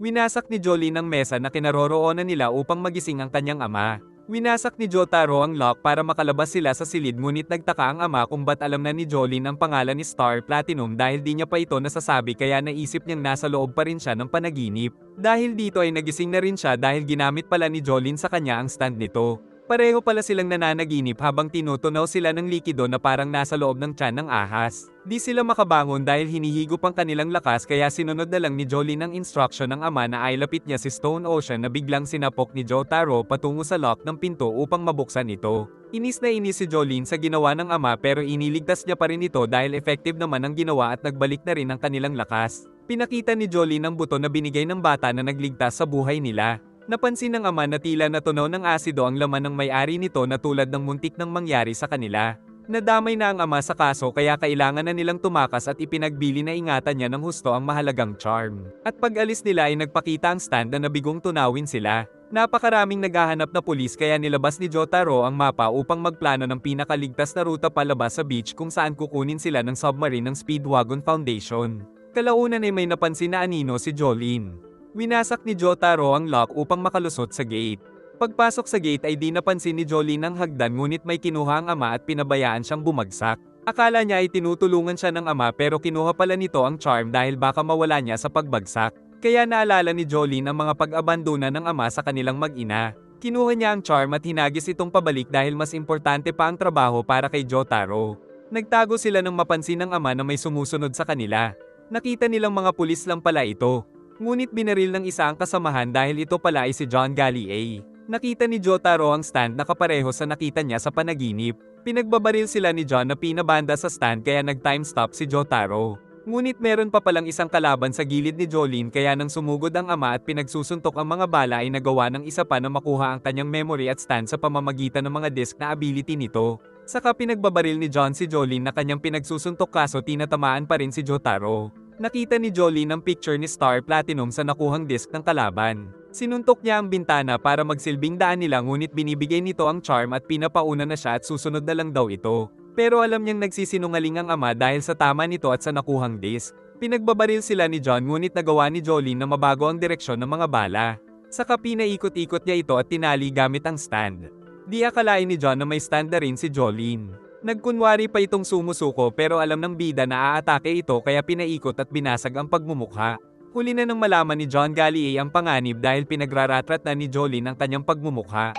Winasak ni Jolene ang mesa na kinaroroonan nila upang magising ang kanyang ama. Winasak ni Jotaro ang lock para makalabas sila sa silid, ngunit nagtaka ang ama kung ba't alam na ni Jolene ang pangalan ni Star Platinum dahil di niya pa ito nasasabi, kaya naisip niyang nasa loob pa rin siya ng panaginip. Dahil dito ay nagising na rin siya dahil ginamit pala ni Jolene sa kanya ang stand nito. Pareho pala silang nananaginip habang tinutunaw sila ng likido na parang nasa loob ng tiyan ng ahas. Di sila makabangon dahil hinihigop ang kanilang lakas, kaya sinunod na lang ni Jolene ang instruction ng ama na ailapit niya si Stone Ocean na biglang sinapok ni Jotaro patungo sa lock ng pinto upang mabuksan ito. Inis na inis si Jolene sa ginawa ng ama pero iniligtas niya pa rin ito dahil effective naman ang ginawa at nagbalik na rin ang kanilang lakas. Pinakita ni Jolene ang buto na binigay ng bata na nagligtas sa buhay nila. Napansin ng ama na tila natunaw ng asido ang laman ng may-ari nito na tulad ng muntik nang mangyari sa kanila. Nadamay na ang ama sa kaso kaya kailangan na nilang tumakas at ipinagbili na ingatan niya ng husto ang mahalagang charm. At pag alis nila ay nagpakita ang stand na nabigong tunawin sila. Napakaraming naghahanap na pulis kaya nilabas ni Jotaro ang mapa upang magplano ng pinakaligtas na ruta palabas sa beach kung saan kukunin sila ng submarine ng Speedwagon Foundation. Kalaunan ay may napansin na anino si Jolene. Winasak ni Jotaro ang lock upang makalusot sa gate. Pagpasok sa gate ay di napansin ni Jolene ang hagdan, ngunit may kinuha ang ama at pinabayaan siyang bumagsak. Akala niya ay tinutulungan siya ng ama pero kinuha pala nito ang charm dahil baka mawala niya sa pagbagsak. Kaya naalala ni Jolene ang mga pag-abandona ng ama sa kanilang mag-ina. Kinuha niya ang charm at hinagis itong pabalik dahil mas importante pa ang trabaho para kay Jotaro. Nagtago sila nang mapansin ng ama na may sumusunod sa kanila. Nakita nilang mga pulis lang pala ito. Ngunit binaril ng isa ang kasamahan dahil ito pala ay si John Gallier. Nakita ni Jotaro ang stand na kapareho sa nakita niya sa panaginip. Pinagbabaril sila ni John na pinabanda sa stand kaya nag-time stop si Jotaro. Ngunit meron pa palang isang kalaban sa gilid ni Jolene kaya nang sumugod ang ama at pinagsusuntok ang mga bala ay nagawa ng isa pa na makuha ang kanyang memory at stand sa pamamagitan ng mga disk na ability nito. Saka pinagbabaril ni John si Jolene na kanyang pinagsusuntok kaso tinatamaan pa rin si Jotaro. Nakita ni Jolene ang picture ni Star Platinum sa nakuhang disk ng kalaban. Sinuntok niya ang bintana para magsilbing daan nila, ngunit binibigay nito ang charm at pinapauna na siya at susunod na lang daw ito. Pero alam niyang nagsisinungaling ang ama dahil sa tama nito at sa nakuhang disk. Pinagbabaril sila ni John ngunit nagawa ni Jolene na mabago ang direksyon ng mga bala. Saka pinaikot-ikot niya ito at tinali gamit ang stand. Di akalain ni John na may stand na rin si Jolene. Nagkunwari pa itong sumusuko pero alam ng bida na aatake ito kaya pinaikot at binasag ang pagmumukha. Huli na nang malaman ni John Gallier ang panganib dahil pinagraratrat na ni Jolene ang kanyang pagmumukha.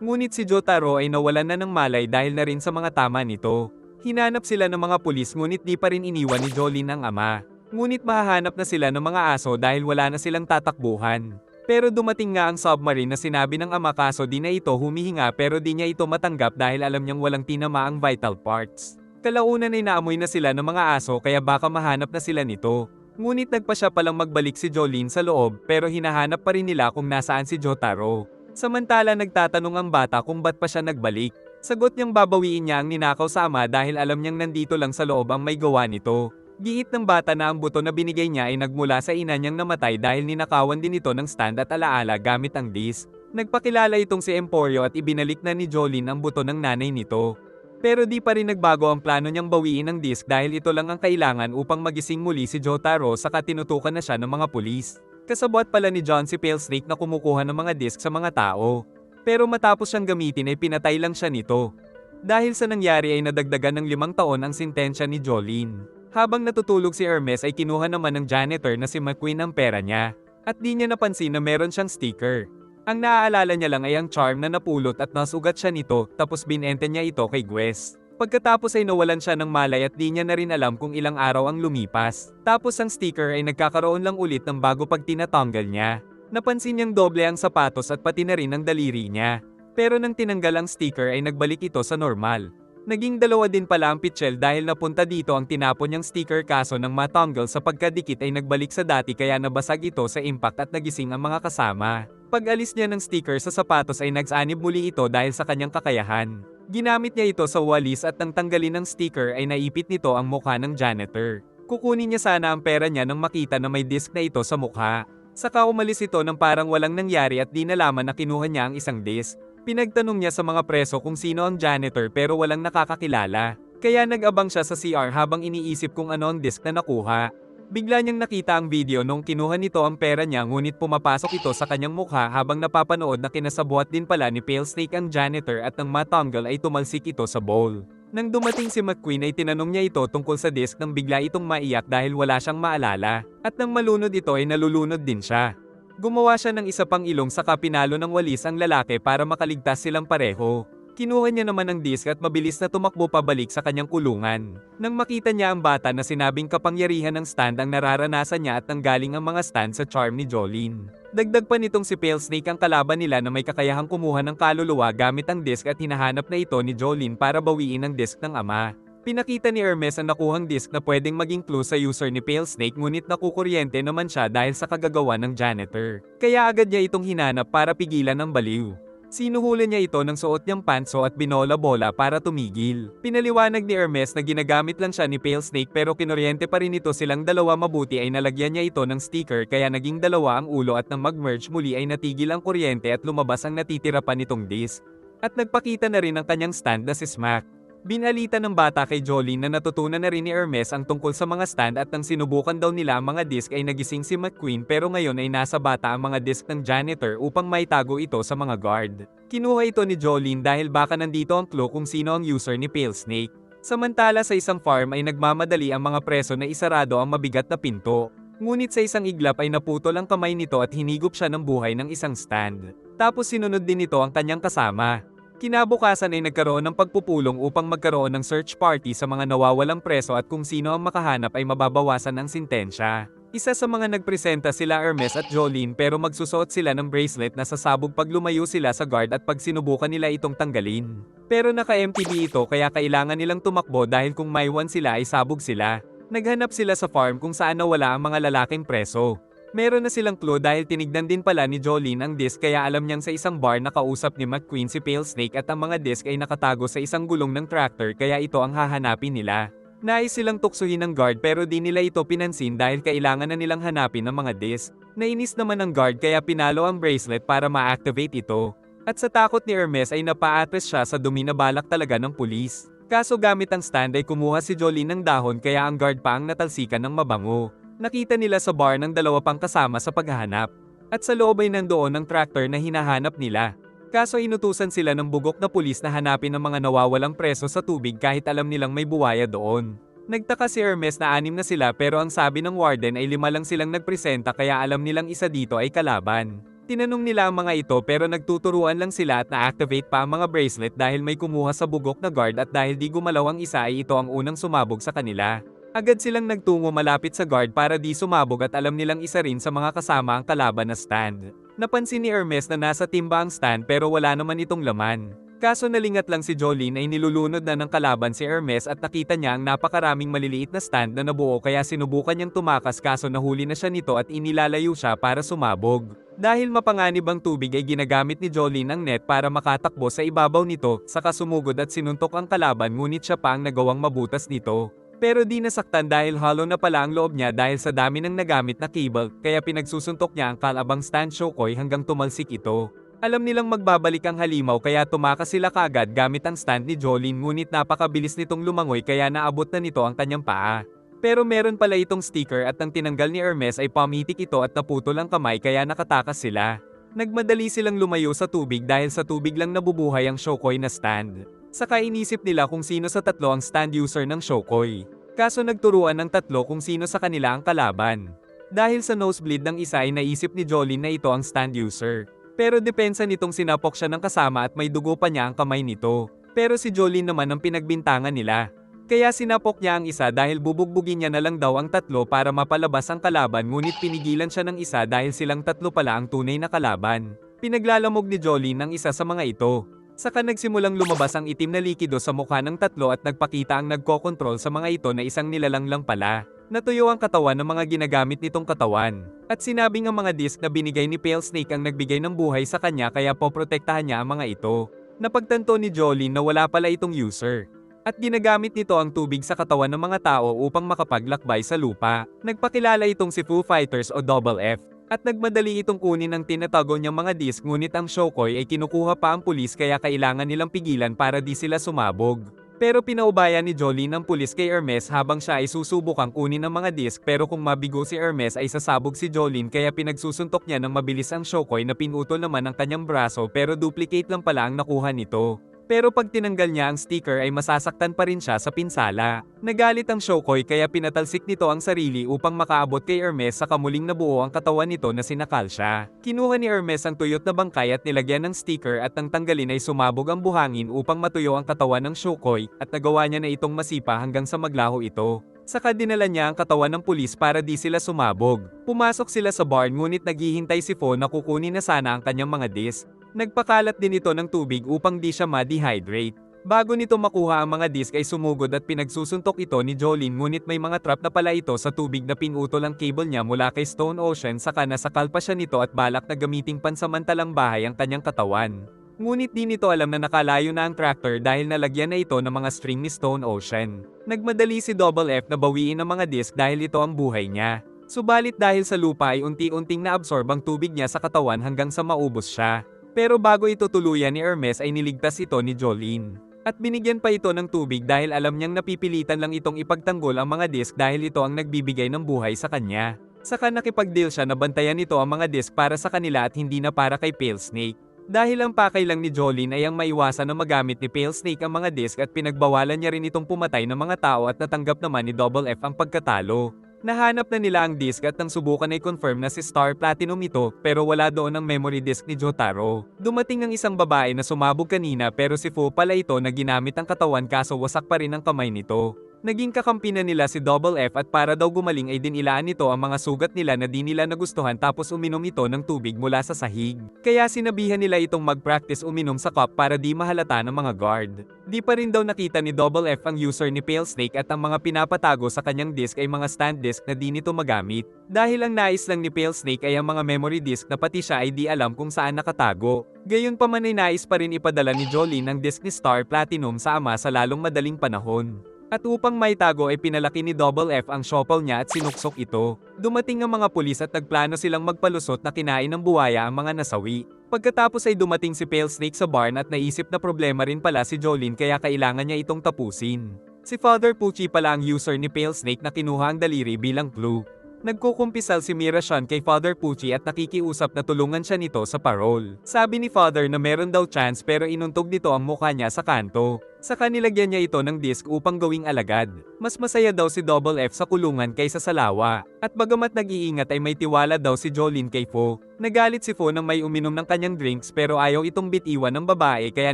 Ngunit si Jotaro ay nawalan na ng malay dahil na rin sa mga tama nito. Hinanap sila ng mga pulis ngunit di pa rin iniwan ni Jolene ang ama. Ngunit mahahanap na sila ng mga aso dahil wala na silang tatakbuhan. Pero dumating nga ang submarine na sinabi ng ama kaso di na ito humihinga pero di niya ito matanggap dahil alam niyang walang tinama ang vital parts. Kalaunan ay naamoy na sila ng mga aso kaya baka mahanap na sila nito. Ngunit nagpa siya palang magbalik si Jolene sa loob pero hinahanap pa rin nila kung nasaan si Jotaro. Samantala nagtatanong ang bata kung ba't pa siya nagbalik. Sagot niyang babawiin niya ang ninakaw sa ama dahil alam niyang nandito lang sa loob ang may gawa nito. Giit ng bata na ang buto na binigay niya ay nagmula sa ina niyang namatay dahil ninakawan din ito ng stand at alaala gamit ang disk. Nagpakilala itong si Emporio at ibinalik na ni Jolene ang buto ng nanay nito. Pero di pa rin nagbago ang plano niyang bawiin ang disk dahil ito lang ang kailangan upang magising muli si Jotaro, saka tinutukan na siya ng mga pulis. Kasabwat pala ni John si Pale Snake na kumukuha ng mga disk sa mga tao. Pero matapos siyang gamitin ay pinatay lang siya nito. Dahil sa nangyari ay nadagdagan ng 5 taon ang sintensya ni Jolene. Habang natutulog si Hermes ay kinuha naman ng janitor na si McQueen ang pera niya. At di niya napansin na meron siyang sticker. Ang naaalala niya lang ay ang charm na napulot at nasugat siya nito tapos binente niya ito kay Gwes. Pagkatapos ay nawalan siya ng malay at di niya na rin alam kung ilang araw ang lumipas. Tapos ang sticker ay nagkakaroon lang ulit ng bago pag tinatanggal niya. Napansin niyang doble ang sapatos at pati na rin ang daliri niya. Pero nang tinanggal ang sticker ay nagbalik ito sa normal. Naging 2 din pala ang pitchel dahil napunta dito ang tinapon niyang sticker kaso nang matanggal sa pagkadikit ay nagbalik sa dati kaya nabasag ito sa impact at nagising ang mga kasama. Pag-alis niya ng sticker sa sapatos ay nagsanib muli ito dahil sa kanyang kakayahan. Ginamit niya ito sa walis at nang tanggalin ng sticker ay naipit nito ang mukha ng janitor. Kukunin niya sana ang pera niya nang makita na may disk na ito sa mukha. Saka umalis ito nang parang walang nangyari at di nalaman na kinuha niya ang isang disk. Pinagtanong niya sa mga preso kung sino ang janitor pero walang nakakakilala. Kaya nag-abang siya sa CR habang iniisip kung ano ang disk na nakuha. Bigla niyang nakita ang video nung kinuha nito ang pera niya ngunit pumapasok ito sa kanyang mukha habang napapanood na kinasabuhat din pala ni Pale Snake ang janitor at nang matanggal ay tumalsik ito sa bowl. Nang dumating si McQueen ay tinanong niya ito tungkol sa disk nang bigla itong maiyak dahil wala siyang maalala, at nang malunod ito ay nalulunod din siya. Gumawa siya ng isa pang ilong saka pinalo ng walis ang lalaki para makaligtas silang pareho. Kinuha niya naman ang disk at mabilis na tumakbo pabalik sa kanyang kulungan. Nang makita niya ang bata na sinabing kapangyarihan ng stand ang nararanasan niya at nanggaling ang mga stand sa charm ni Jolene. Dagdag pa nitong si Pale Snake ang kalaban nila na may kakayahang kumuha ng kaluluwa gamit ang disk at hinahanap na ito ni Jolene para bawiin ang disk ng ama. Pinakita ni Hermes ang nakuhang disk na pwedeng maging clue sa user ni Pale Snake ngunit nakukuryente naman siya dahil sa kagagawa ng janitor. Kaya agad niya itong hinanap para pigilan ang baliw. Sinuhuli niya ito ng suot niyang pantso at binola-bola para tumigil. Pinaliwanag ni Hermes na ginagamit lang siya ni Pale Snake pero kinuryente pa rin ito silang dalawa, mabuti ay nalagyan niya ito ng sticker kaya naging dalawa ang ulo at nang mag-merge muli ay natigil ang kuryente at lumabas ang natitira pa nitong disk. At nagpakita na rin ang kanyang stand na si Smack. Binalita ng bata kay Jolene na natutunan na rin ni Hermes ang tungkol sa mga stand at nang sinubukan daw nila ang mga disk ay nagising si McQueen pero ngayon ay nasa bata ang mga disk ng janitor upang maitago ito sa mga guard. Kinuha ito ni Jolene dahil baka nandito ang clue kung sino ang user ni Pale Snake. Samantala sa isang farm ay nagmamadali ang mga preso na isarado ang mabigat na pinto. Ngunit sa isang iglap ay naputol ang kamay nito at hinigop siya ng buhay ng isang stand. Tapos sinunod din nito ang kanyang kasama. Kinabukasan ay nagkaroon ng pagpupulong upang magkaroon ng search party sa mga nawawalang preso at kung sino ang makahanap ay mababawasan ang sintensya. Isa sa mga nagpresenta sila Hermes at Jolene pero magsusuot sila ng bracelet na sasabog pag lumayo sila sa guard at pag sinubukan nila itong tanggalin. Pero naka-MTB ito kaya kailangan nilang tumakbo dahil kung maiwan sila ay sabog sila. Naghanap sila sa farm kung saan nawala ang mga lalaking preso. Meron na silang clue dahil tinignan din pala ni Jolene ang disk kaya alam niyang sa isang bar nakausap ni McQueen si Pale Snake at ang mga disk ay nakatago sa isang gulong ng tractor kaya ito ang hahanapin nila. Nais silang tuksuhin ng guard pero di nila ito pinansin dahil kailangan na nilang hanapin ang mga disk. Nainis naman ang guard kaya pinalo ang bracelet para ma-activate ito. At sa takot ni Hermes ay napa-atras siya sa dumi na balak talaga ng pulis. Kaso gamit ang stand ay kumuha si Jolene ng dahon kaya ang guard pa ang natalsikan ng mabango. Nakita nila sa bar ng dalawa pang kasama sa paghahanap. At sa loob ay nandoon ang tractor na hinahanap nila. Kaso inutusan sila ng bugok na pulis na hanapin ang mga nawawalang preso sa tubig kahit alam nilang may buwaya doon. Nagtaka si Hermes na 6 na sila pero ang sabi ng warden ay 5 lang silang nagpresenta kaya alam nilang isa dito ay kalaban. Tinanong nila ang mga ito pero nagtuturuan lang sila at na-activate pa ang mga bracelet dahil may kumuha sa bugok na guard at dahil di gumalaw ang isa ay ito ang unang sumabog sa kanila. Agad silang nagtungo malapit sa guard para di sumabog at alam nilang isa rin sa mga kasama ang kalaban na stand. Napansin ni Hermes na nasa timba ang stand pero wala naman itong laman. Kaso nalingat lang si Jolene ay nilulunod na ng kalaban si Hermes at nakita niya ang napakaraming maliliit na stand na nabuo kaya sinubukan niyang tumakas kaso nahuli na siya nito at inilalayo siya para sumabog. Dahil mapanganib ang tubig ay ginagamit ni Jolene ang net para makatakbo sa ibabaw nito, saka sumugod at sinuntok ang kalaban ngunit siya pa ang nagawang mabutas nito. Pero di nasaktan dahil hollow na pala ang loob niya dahil sa dami ng nagamit na cable, kaya pinagsusuntok niya ang kalabang stand Shokoy hanggang tumalsik ito. Alam nilang magbabalik ang halimaw kaya tumakas sila kaagad gamit ang stand ni Jolene ngunit napakabilis nitong lumangoy kaya naabot na nito ang kanyang paa. Pero meron pala itong sticker at nang tinanggal ni Hermes ay pumitik ito at naputol ang kamay kaya nakatakas sila. Nagmadali silang lumayo sa tubig dahil sa tubig lang nabubuhay ang Shokoy na stand. Saka inisip nila kung sino sa tatlo ang stand user ng Shokoy. Kaso nagturuan ng tatlo kung sino sa kanila ang kalaban. Dahil sa nosebleed ng isa ay naisip ni Jolene na ito ang stand user. Pero depensa nitong sinapok siya ng kasama at may dugo pa niya ang kamay nito. Pero si Jolene naman ang pinagbintangan nila. Kaya sinapok niya ang isa dahil bubugbugin niya na lang daw ang tatlo para mapalabas ang kalaban ngunit pinigilan siya ng isa dahil silang tatlo pala ang tunay na kalaban. Pinaglalamog ni Jolene ang isa sa mga ito. Saka nagsimulang lumabas ang itim na likido sa mukha ng tatlo at nagpakita ang nagkokontrol sa mga ito na isang nilalang lang pala. Natuyo ang katawan ng mga ginagamit nitong katawan. At sinabing ang mga disk na binigay ni Pale Snake ang nagbigay ng buhay sa kanya kaya poprotektahan niya ang mga ito. Napagtanto ni Jolene na wala pala itong user. At ginagamit nito ang tubig sa katawan ng mga tao upang makapaglakbay sa lupa. Nagpakilala itong si Foo Fighters o Double F. At nagmadali itong kunin ang tinatago niyang mga disk ngunit ang Shokoy ay kinukuha pa ang pulis kaya kailangan nilang pigilan para di sila sumabog. Pero pinaubaya ni Jolene ang pulis kay Hermes habang siya ay susubukang kunin ang mga disk pero kung mabigo si Hermes ay sasabog si Jolene kaya pinagsusuntok niya ng mabilis ang Shokoy na pinutol naman ang kanyang braso pero duplicate lang pala ang nakuha nito. Pero pag tinanggal niya ang sticker ay masasaktan pa rin siya sa pinsala. Nagalit ang Shokoy kaya pinatalsik nito ang sarili upang makaabot kay Hermes sa kamuling nabuo ang katawan nito na sinakal siya. Kinuha ni Hermes ang tuyot na bangkay at nilagyan ng sticker at nang tanggalin ay sumabog ang buhangin upang matuyo ang katawan ng Shokoy at nagawa niya na itong masipa hanggang sa maglaho ito. Saka dinala niya ang katawan ng pulis para di sila sumabog. Pumasok sila sa barn ngunit naghihintay si Fo na kukunin na sana ang kanyang mga disk. Nagpakalat din ito ng tubig upang di siya ma-dehydrate. Bago nito makuha ang mga disk ay sumugod at pinagsusuntok ito ni Jolene ngunit may mga trap na pala ito sa tubig na pinutol ang cable niya mula kay Stone Ocean saka nasakal pa siya nito at balak na gamiting pansamantalang bahay ang kanyang katawan. Ngunit di nito alam na nakalayo na ang tractor dahil nalagyan na ito ng mga string ni Stone Ocean. Nagmadali si Double F na bawiin ang mga disk dahil ito ang buhay niya. Subalit dahil sa lupa ay unti-unting naabsorb ang tubig niya sa katawan hanggang sa maubos siya. Pero bago ito tuluyan ni Hermes ay niligtas ito ni Jolene. At binigyan pa ito ng tubig dahil alam niyang napipilitan lang itong ipagtanggol ang mga disk dahil ito ang nagbibigay ng buhay sa kanya. Saka nakipag-deal siya na bantayan nito ang mga disk para sa kanila at hindi na para kay Pale Snake. Dahil ang pakay lang ni Jolene ay ang maiwasan na magamit ni Pale Snake ang mga disk at pinagbawalan niya rin itong pumatay ng mga tao at natanggap naman ni Double F ang pagkatalo. Nahanap na nila ang disk at nang subukan ay confirm na si Star Platinum ito pero wala doon ang memory disk ni Jotaro. Dumating ang isang babae na sumabog kanina pero si Fu pala ito na ginamit ang katawan kaso wasak pa rin ang kamay nito. Naging kakampi na nila si Double F at para daw gumaling ay dinilaan nito ang mga sugat nila na di nila nagustuhan tapos uminom ito ng tubig mula sa sahig. Kaya sinabihan nila itong mag-practice uminom sa cup para di mahalata ng mga guard. Di pa rin daw nakita ni Double F ang user ni Pale Snake at ang mga pinapatago sa kanyang disk ay mga stand disk na di nito magamit. Dahil ang nais lang ni Pale Snake ay ang mga memory disk na pati siya ay di alam kung saan nakatago. Gayunpaman ay nais pa rin ipadala ni Jolene ang disk ni Star Platinum sa ama sa lalong madaling panahon. At upang maitago ay pinalaki ni Double F ang shovel niya at sinuksok ito. Dumating ang mga pulis at nagplano silang magpalusot na kinain ng buwaya ang mga nasawi. Pagkatapos ay dumating si Pale Snake sa barn at naisip na problema rin pala si Jolene kaya kailangan niya itong tapusin. Si Father Pucci pala ang user ni Pale Snake na kinuha ang daliri bilang clue. Nagkukumpisal si Mira-chan kay Father Pucci at nakikiusap na tulungan siya nito sa parole. Sabi ni Father na meron daw chance pero inuntog nito ang mukha niya sa kanto. Saka nilagyan niya ito ng disk upang gawing alagad. Mas masaya daw si Double F sa kulungan kaysa sa lawa. At bagamat nag-iingat ay may tiwala daw si Jolene kay Fo. Nagalit si Fo nang may uminom ng kanyang drinks pero ayaw itong bitiwan ng babae kaya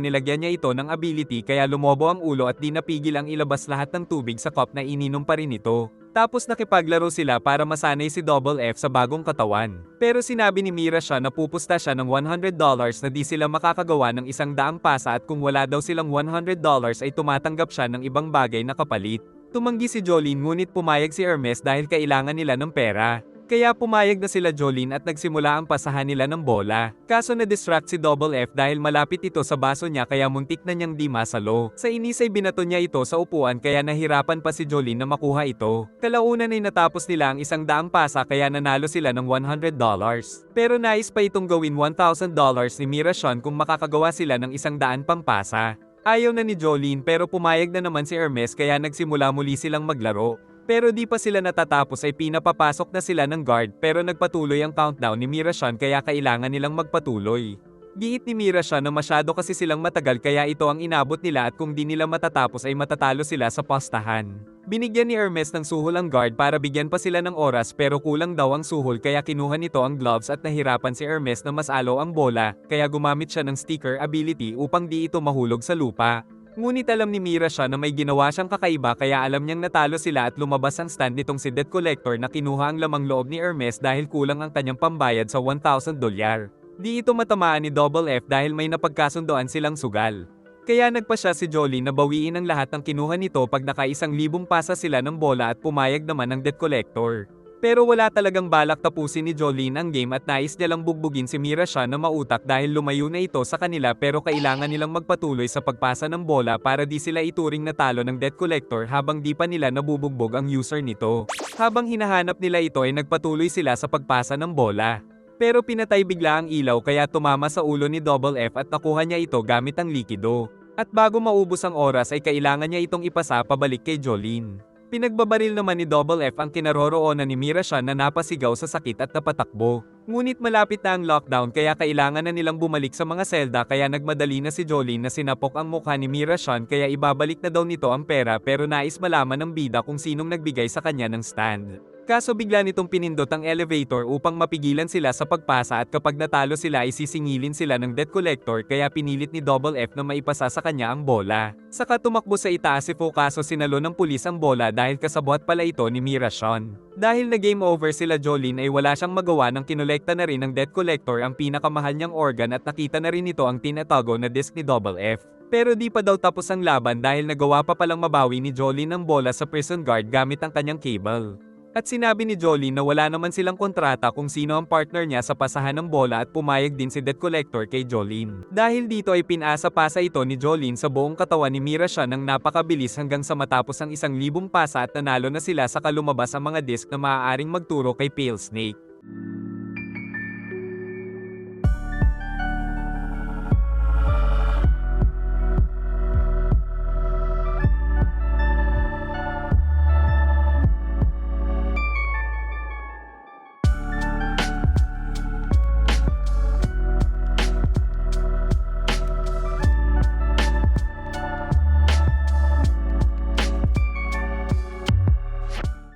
nilagyan niya ito ng ability kaya lumobo ang ulo at di napigil ang ilabas lahat ng tubig sa cup na ininom pa rin ito. Tapos nakipaglaro sila para masanay si Double F sa bagong katawan. Pero sinabi ni Mira siya na pupusta siya ng $100 na di sila makakagawa ng 100 pasa at kung wala daw silang $100 ay tumatanggap siya ng ibang bagay na kapalit. Tumanggi si Jolene ngunit pumayag si Hermes dahil kailangan nila ng pera. Kaya pumayag na sila Jolene at nagsimula ang pasahan nila ng bola. Kaso na-distract si Double F dahil malapit ito sa baso niya kaya muntik na niyang di masalo. Sa inis ay binato niya ito sa upuan kaya nahirapan pa si Jolene na makuha ito. Kalaunan ay natapos nila ang 100 pasa kaya nanalo sila ng $100. Pero nais pa itong gawin $1,000 ni Mira-chan kung makakagawa sila ng 100 pang pasa. Ayaw na ni Jolene pero pumayag na naman si Hermes kaya nagsimula muli silang maglaro. Pero di pa sila natatapos ay pinapapasok na sila ng guard pero nagpatuloy ang countdown ni Mira-chan kaya kailangan nilang magpatuloy. Giit ni Mira-chan na masyado kasi silang matagal kaya ito ang inabot nila at kung di nila matatapos ay matatalo sila sa postahan. Binigyan ni Hermes ng suhol ang guard para bigyan pa sila ng oras pero kulang daw ang suhol kaya kinuha nito ang gloves at nahirapan si Hermes na masalo ang bola kaya gumamit siya ng sticker ability upang di ito mahulog sa lupa. Ngunit alam ni Mira-chan na may ginawa siyang kakaiba kaya alam niyang natalo sila at lumabas ang stand nitong si Debt Collector na kinuha ang lamang loob ni Hermes dahil kulang ang kanyang pambayad sa $1,000. Di ito matamaan ni Double F dahil may napagkasundoan silang sugal. Kaya nagpa siya si Jolene na bawiin ang lahat ng kinuha nito pag naka-1,000 pasa sila ng bola at pumayag naman ng Debt Collector. Pero wala talagang balak tapusin ni Jolene ang game at nais niya lang bugbugin si Mira-chan na mautak dahil lumayo na ito sa kanila pero kailangan nilang magpatuloy sa pagpasa ng bola para di sila ituring na talo ng Debt Collector habang di pa nila nabubugbog ang user nito. Habang hinahanap nila ito ay nagpatuloy sila sa pagpasa ng bola. Pero pinatay bigla ang ilaw kaya tumama sa ulo ni Double F at nakuha niya ito gamit ang likido. At bago maubos ang oras ay kailangan niya itong ipasa pabalik kay Jolene. Pinagbabaril naman ni Double F ang kinaroroonan ni Mira-chan na napasigaw sa sakit at napatakbo. Ngunit malapit na ang lockdown kaya kailangan na nilang bumalik sa mga selda kaya nagmadali na si Jolene na sinapok ang mukha ni Mira-chan kaya ibabalik na daw nito ang pera pero nais malaman ng bida kung sinong nagbigay sa kanya ng stand. Kaso bigla nitong pinindot ang elevator upang mapigilan sila sa pagpasa at kapag natalo sila ay sisingilin sila ng debt collector kaya pinilit ni Double F na maipasa sa kanya ang bola. Saka tumakbo sa itaas si Fo kaso sinalo ng pulis ang bola dahil kasabwat pala ito ni Mira-chan. Dahil na game over sila Jolene ay wala siyang magawa nang kinolekta na rin ng debt collector ang pinakamahal niyang organ at nakita na rin ito ang tinatago na disc ni Double F. Pero di pa daw tapos ang laban dahil nagawa pa palang mabawi ni Jolene ang bola sa prison guard gamit ang kanyang cable. At sinabi ni Jolene na wala naman silang kontrata kung sino ang partner niya sa pasahan ng bola at pumayag din si debt collector kay Jolene. Dahil dito ay pinasa-pasa ito ni Jolene sa buong katawan ni Mira-chan ng napakabilis hanggang sa matapos ang 1,000 pasa at nanalo na sila sa lumabas ang mga disc na maaaring magturo kay Pale Snake.